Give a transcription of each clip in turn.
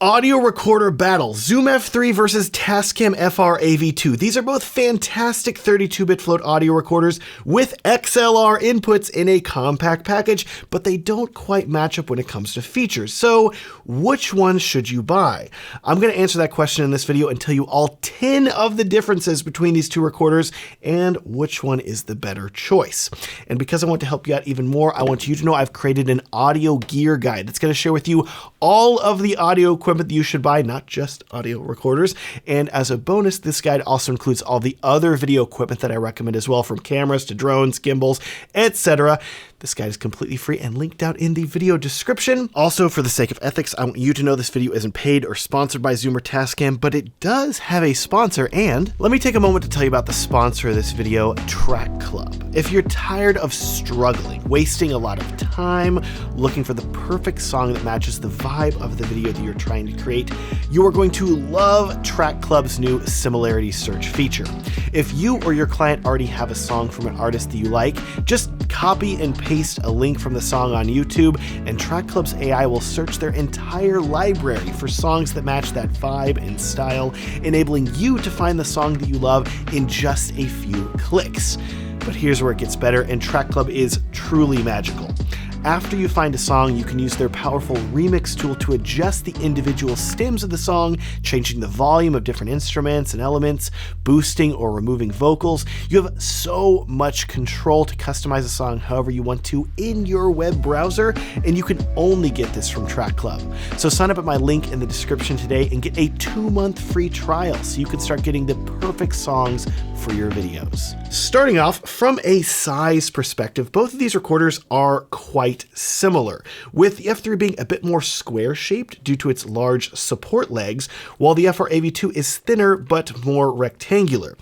Audio recorder battle, Zoom F3 versus Tascam FR-AV2. These are both fantastic 32-bit float audio recorders with XLR inputs in a compact package, but they don't quite match up when it comes to features. So which one should you buy? I'm going to answer that question in this video and tell you all 10 of the differences between these two recorders and which one is the better choice. And because I want to help you out even more, I want you to know I've created an audio gear guide that's going to share with you all of the audio equipment that you should buy, not just audio recorders. And as a bonus, this guide also includes all the other video equipment that I recommend as well, from cameras to drones, gimbals, etc. This guide is completely free and linked out in the video description. Also, for the sake of ethics, I want you to know this video isn't paid or sponsored by Zoom or Tascam, but it does have a sponsor. And let me take a moment to tell you about the sponsor of this video, Track Club. If you're tired of struggling, wasting a lot of time, looking for the perfect song that matches the vibe of the video that you're trying to create, you are going to love Track Club's new similarity search feature. If you or your client already have a song from an artist that you like, just copy and paste a link from the song on YouTube, and Track Club's AI will search their entire library for songs that match that vibe and style, enabling you to find the song that you love in just a few clicks. But here's where it gets better, and Track Club is truly magical. After you find a song, you can use their powerful remix tool to adjust the individual stems of the song, changing the volume of different instruments and elements, boosting or removing vocals. You have so much control to customize a song however you want to in your web browser, and you can only get this from Track Club. So sign up at my link in the description today and get a 2-month free trial so you can start getting the perfect songs for your videos. Starting off, from a size perspective, both of these recorders are quite similar, with the F3 being a bit more square-shaped due to its large support legs, while the FR-AV2 is thinner but more rectangular.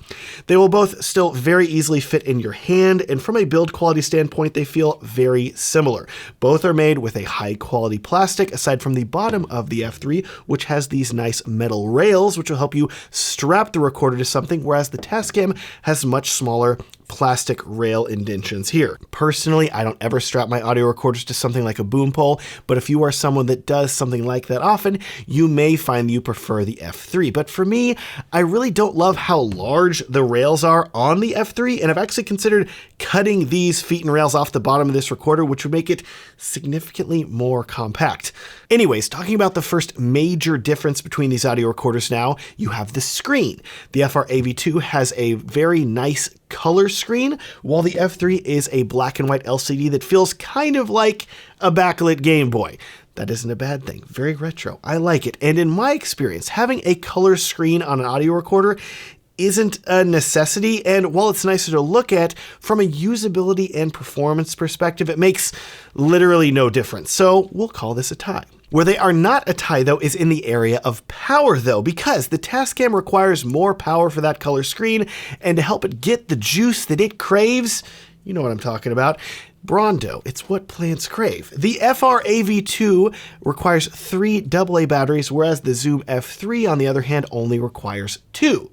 They will both still very easily fit in your hand, and from a build quality standpoint, they feel very similar. Both are made with a high-quality plastic, aside from the bottom of the F3, which has these nice metal rails, which will help you strap the recorder to something, whereas the Tascam has much smaller plastic rail indentions here. Personally, I don't ever strap my audio recorders to something like a boom pole, but if you are someone that does something like that often, you may find you prefer the F3. But for me, I really don't love how large the rails are on the F3, and I've actually considered cutting these feet and rails off the bottom of this recorder, which would make it significantly more compact. Anyways, talking about the first major difference between these audio recorders now, you have the screen. The FR-AV2 has a very nice color screen, while the F3 is a black and white LCD that feels kind of like a backlit Game Boy. That isn't a bad thing. Very retro. I like it. And in my experience, having a color screen on an audio recorder isn't a necessity, and while it's nicer to look at, from a usability and performance perspective, it makes literally no difference. So we'll call this a tie. Where they are not a tie, though, is in the area of power, though, because the Tascam requires more power for that color screen, and to help it get the juice that it craves, you know what I'm talking about, Brondo. It's what plants crave. The FR-AV2 requires 3 AA batteries, whereas the Zoom F3, on the other hand, only requires 2.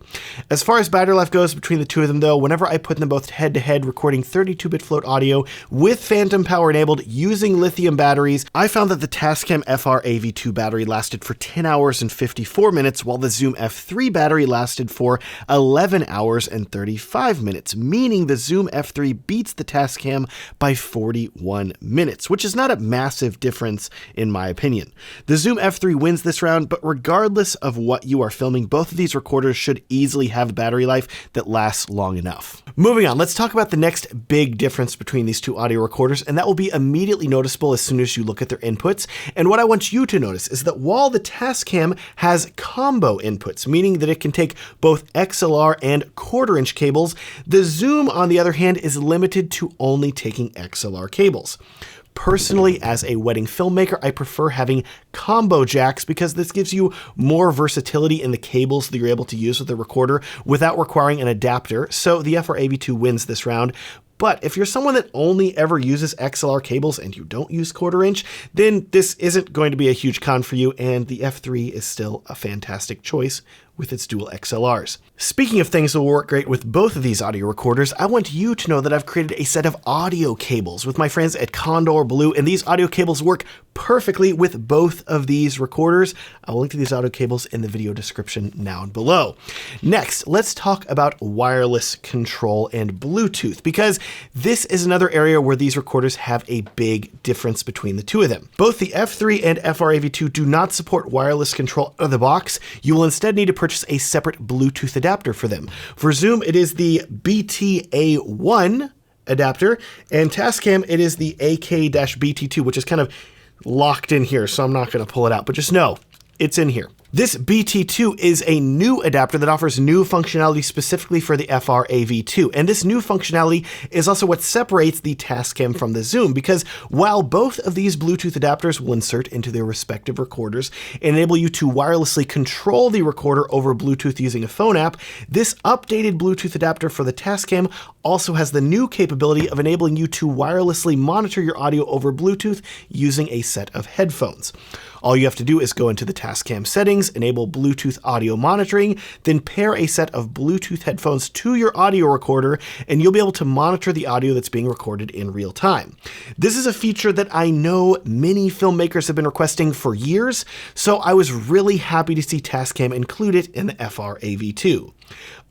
As far as battery life goes between the two of them, though, whenever I put them both head-to-head recording 32-bit float audio with phantom power enabled using lithium batteries, I found that the Tascam FR-AV2 battery lasted for 10 hours and 54 minutes, while the Zoom F3 battery lasted for 11 hours and 35 minutes, meaning the Zoom F3 beats the Tascam by 41 minutes, which is not a massive difference in my opinion. The Zoom F3 wins this round, but regardless of what you are filming, both of these recorders should easily have battery life that lasts long enough. Moving on, let's talk about the next big difference between these two audio recorders, and that will be immediately noticeable as soon as you look at their inputs. And what I want you to notice is that while the Tascam has combo inputs, meaning that it can take both XLR and 1/4-inch cables, the Zoom, on the other hand, is limited to only taking XLR cables. Personally, as a wedding filmmaker, I prefer having combo jacks because this gives you more versatility in the cables that you're able to use with the recorder without requiring an adapter, so the FR-AV2 wins this round. But if you're someone that only ever uses XLR cables and you don't use 1/4-inch, then this isn't going to be a huge con for you, and the F3 is still a fantastic choice with its dual XLRs. Speaking of things that will work great with both of these audio recorders, I want you to know that I've created a set of audio cables with my friends at Condor Blue, and these audio cables work perfectly with both of these recorders. I'll link to these audio cables in the video description now and below. Next, let's talk about wireless control and Bluetooth, because this is another area where these recorders have a big difference between the two of them. Both the F3 and FR-AV2 do not support wireless control out of the box. You will instead need to purchase a separate Bluetooth adapter for them. For Zoom, it is the BTA1 adapter, and Tascam, it is the AK-BT2, which is kind of locked in here, so I'm not going to pull it out, but just know it's in here. This BT2 is a new adapter that offers new functionality specifically for the FR-AV2, and this new functionality is also what separates the Tascam from the Zoom, because while both of these Bluetooth adapters will insert into their respective recorders and enable you to wirelessly control the recorder over Bluetooth using a phone app, this updated Bluetooth adapter for the Tascam also has the new capability of enabling you to wirelessly monitor your audio over Bluetooth using a set of headphones. All you have to do is go into the Tascam settings, enable Bluetooth audio monitoring, then pair a set of Bluetooth headphones to your audio recorder, and you'll be able to monitor the audio that's being recorded in real time. This is a feature that I know many filmmakers have been requesting for years, so I was really happy to see Tascam include it in the FR-AV2.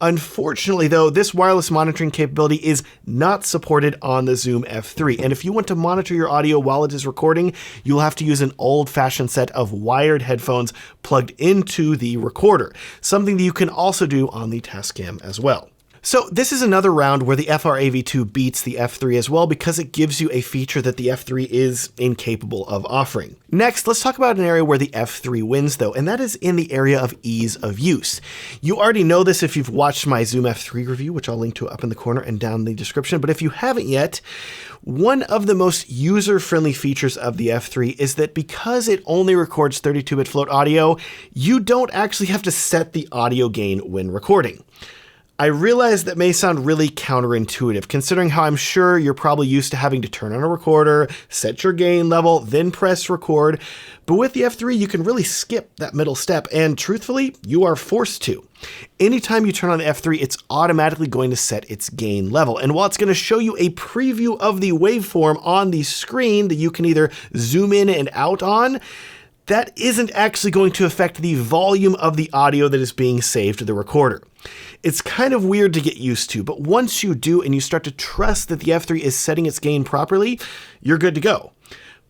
Unfortunately, though, this wireless monitoring capability is not supported on the Zoom F3, and if you want to monitor your audio while it is recording, you'll have to use an old-fashioned set of wired headphones plugged into the recorder, something that you can also do on the Tascam as well. So this is another round where the FR-AV2 beats the F3 as well, because it gives you a feature that the F3 is incapable of offering. Next, let's talk about an area where the F3 wins though, and that is in the area of ease of use. You already know this if you've watched my Zoom F3 review, which I'll link to up in the corner and down in the description, but if you haven't yet, one of the most user-friendly features of the F3 is that because it only records 32-bit float audio, you don't actually have to set the audio gain when recording. I realize that may sound really counterintuitive, considering how I'm sure you're probably used to having to turn on a recorder, set your gain level, then press record. But with the F3, you can really skip that middle step, and truthfully, you are forced to. Anytime you turn on the F3, it's automatically going to set its gain level. And while it's going to show you a preview of the waveform on the screen that you can either zoom in and out on, that isn't actually going to affect the volume of the audio that is being saved to the recorder. It's kind of weird to get used to, but once you do and you start to trust that the F3 is setting its gain properly, you're good to go.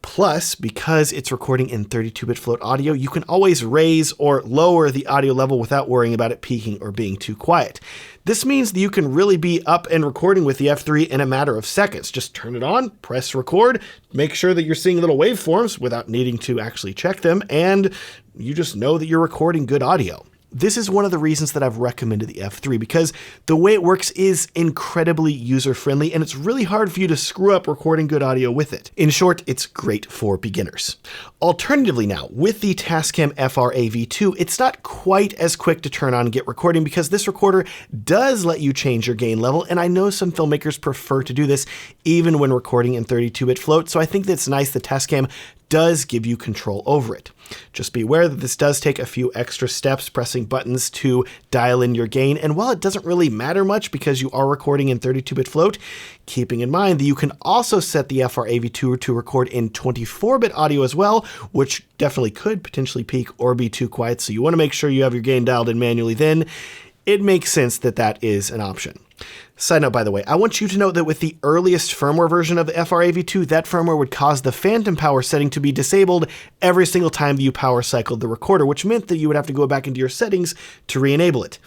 Plus, because it's recording in 32-bit float audio, you can always raise or lower the audio level without worrying about it peaking or being too quiet. This means that you can really be up and recording with the F3 in a matter of seconds. Just turn it on, press record, make sure that you're seeing little waveforms without needing to actually check them, and you just know that you're recording good audio. This is one of the reasons that I've recommended the F3, because the way it works is incredibly user-friendly, and it's really hard for you to screw up recording good audio with it. In short, it's great for beginners. Alternatively now, with the Tascam FR-AV2, it's not quite as quick to turn on and get recording, because this recorder does let you change your gain level, and I know some filmmakers prefer to do this even when recording in 32-bit float, so I think that's nice that Tascam does give you control over it. Just be aware that this does take a few extra steps, pressing buttons to dial in your gain, and while it doesn't really matter much because you are recording in 32-bit float, keeping in mind that you can also set the FR-AV2 to record in 24-bit audio as well, which definitely could potentially peak or be too quiet, so you want to make sure you have your gain dialed in manually then. It makes sense that that is an option. Side note, by the way, I want you to know that with the earliest firmware version of the FR-AV2, that firmware would cause the phantom power setting to be disabled every single time that you power cycled the recorder, which meant that you would have to go back into your settings to re-enable it.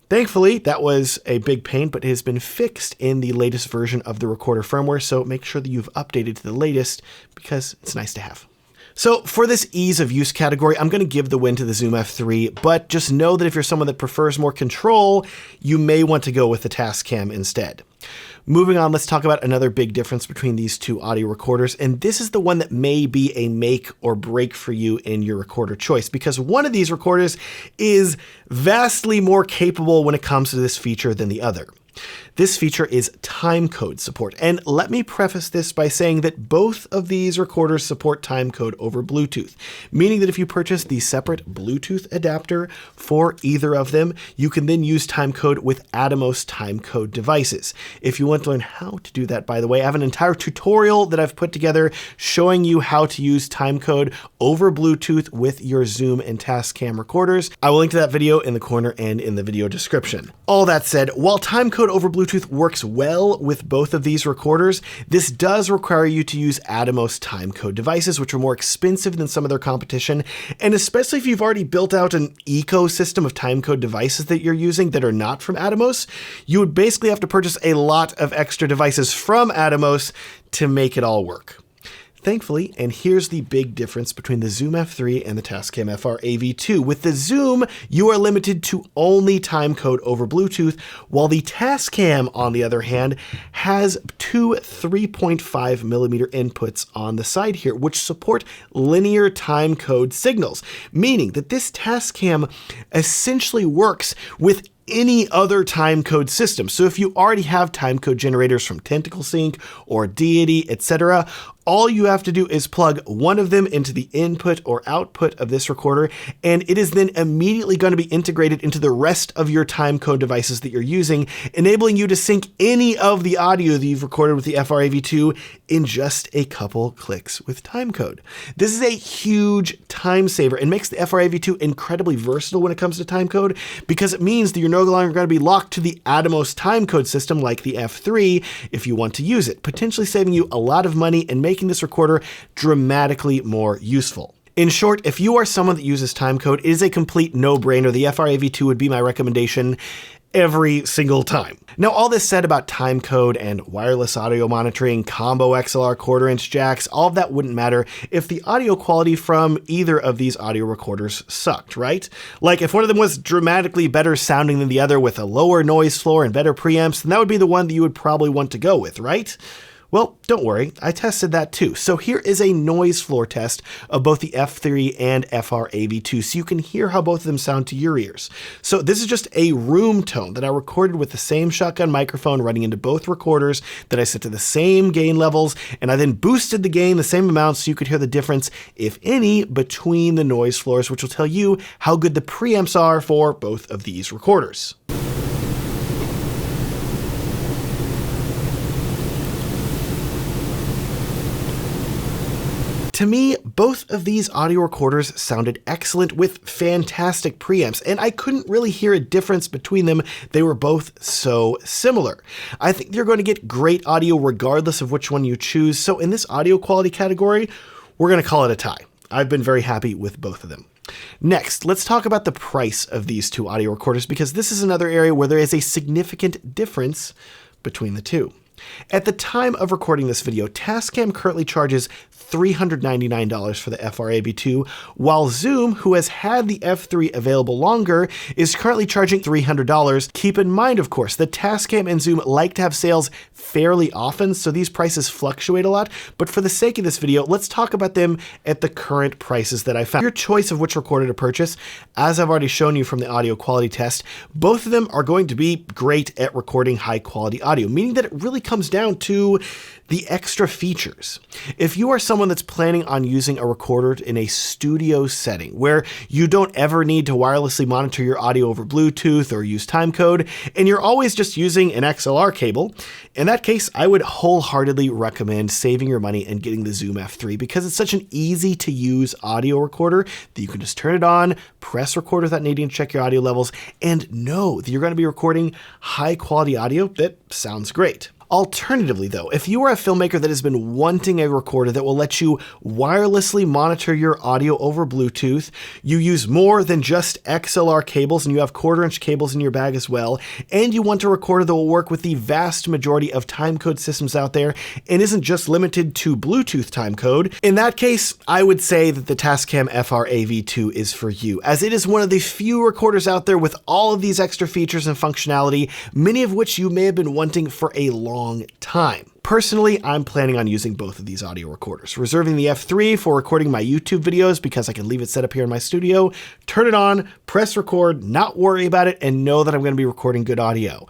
Thankfully, that was a big pain, but it has been fixed in the latest version of the recorder firmware, so make sure that you've updated to the latest because it's nice to have. So for this ease of use category, I'm going to give the win to the Zoom F3, but just know that if you're someone that prefers more control, you may want to go with the Tascam instead. Moving on, let's talk about another big difference between these two audio recorders, and this is the one that may be a make or break for you in your recorder choice, because one of these recorders is vastly more capable when it comes to this feature than the other. This feature is timecode support, and let me preface this by saying that both of these recorders support timecode over Bluetooth, meaning that if you purchase the separate Bluetooth adapter for either of them, you can then use timecode with Atomos timecode devices. If you want to learn how to do that, by the way, I have an entire tutorial that I've put together showing you how to use timecode over Bluetooth with your Zoom and Tascam recorders. I will link to that video in the corner and in the video description. All that said, while timecode over Bluetooth works well with both of these recorders, this does require you to use Atomos timecode devices, which are more expensive than some of their competition. And especially if you've already built out an ecosystem of timecode devices that you're using that are not from Atomos, you would basically have to purchase a lot of extra devices from Atomos to make it all work. Thankfully, and here's the big difference between the Zoom F3 and the Tascam FR-AV2. With the Zoom, you are limited to only timecode over Bluetooth, while the Tascam, on the other hand, has two 3.5 millimeter inputs on the side here, which support linear timecode signals, meaning that this Tascam essentially works with any other timecode system. So if you already have timecode generators from Tentacle Sync or Deity, etc., all you have to do is plug one of them into the input or output of this recorder, and it is then immediately going to be integrated into the rest of your timecode devices that you're using, enabling you to sync any of the audio that you've recorded with the FR-AV2 in just a couple clicks with timecode. This is a huge time saver and makes the FR-AV2 incredibly versatile when it comes to timecode, because it means that you're no longer going to be locked to the Atomos timecode system like the F3 if you want to use it, potentially saving you a lot of money and making this recorder dramatically more useful. In short, if you are someone that uses timecode, it is a complete no-brainer. The FR-AV2 would be my recommendation every single time. Now, all this said about timecode and wireless audio monitoring, combo XLR quarter-inch jacks, all of that wouldn't matter if the audio quality from either of these audio recorders sucked, right? Like if one of them was dramatically better sounding than the other with a lower noise floor and better preamps, then that would be the one that you would probably want to go with, right? Well, don't worry, I tested that too. So here is a noise floor test of both the F3 and FR-AV2, so you can hear how both of them sound to your ears. So this is just a room tone that I recorded with the same shotgun microphone running into both recorders that I set to the same gain levels, and I then boosted the gain the same amount so you could hear the difference, if any, between the noise floors, which will tell you how good the preamps are for both of these recorders. To me, both of these audio recorders sounded excellent with fantastic preamps, and I couldn't really hear a difference between them. They were both so similar. I think you're going to get great audio regardless of which one you choose, so in this audio quality category, we're going to call it a tie. I've been very happy with both of them. Next, let's talk about the price of these two audio recorders, because this is another area where there is a significant difference between the two. At the time of recording this video, Tascam currently charges $399 for the FR-AV2, while Zoom, who has had the F3 available longer, is currently charging $300. Keep in mind, of course, that Tascam and Zoom like to have sales fairly often, so these prices fluctuate a lot, but for the sake of this video, let's talk about them at the current prices that I found. Your choice of which recorder to purchase, as I've already shown you from the audio quality test, both of them are going to be great at recording high quality audio, meaning that it really comes down to the extra features. If you are someone that's planning on using a recorder in a studio setting where you don't ever need to wirelessly monitor your audio over Bluetooth or use timecode, and you're always just using an XLR cable, in that case, I would wholeheartedly recommend saving your money and getting the Zoom F3, because it's such an easy to use audio recorder that you can just turn it on, press record without needing to check your audio levels, and know that you're going to be recording high quality audio that sounds great. Alternatively though, if you are a filmmaker that has been wanting a recorder that will let you wirelessly monitor your audio over Bluetooth, you use more than just XLR cables and you have quarter-inch cables in your bag as well, and you want a recorder that will work with the vast majority of timecode systems out there and isn't just limited to Bluetooth timecode, in that case, I would say that the Tascam FR-AV2 is for you, as it is one of the few recorders out there with all of these extra features and functionality, many of which you may have been wanting for a long time. Personally, I'm planning on using both of these audio recorders, reserving the F3 for recording my YouTube videos because I can leave it set up here in my studio, turn it on, press record, not worry about it, and know that I'm going to be recording good audio.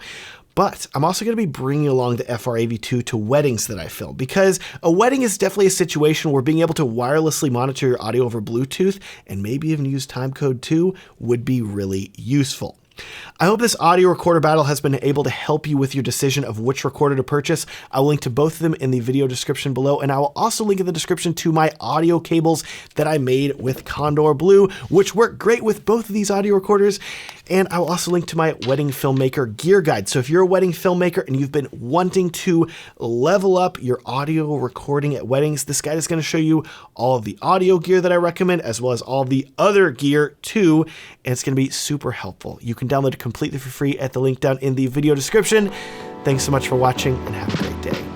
But I'm also going to be bringing along the FR-AV2 to weddings that I film, because a wedding is definitely a situation where being able to wirelessly monitor your audio over Bluetooth and maybe even use Timecode too would be really useful. I hope this audio recorder battle has been able to help you with your decision of which recorder to purchase. I will link to both of them in the video description below, and I will also link in the description to my audio cables that I made with Condor Blue, which work great with both of these audio recorders. And I will also link to my wedding filmmaker gear guide. So if you're a wedding filmmaker and you've been wanting to level up your audio recording at weddings, this guide is going to show you all of the audio gear that I recommend, as well as all of the other gear too. And it's going to be super helpful. You can download it completely for free at the link down in the video description. Thanks so much for watching, and have a great day.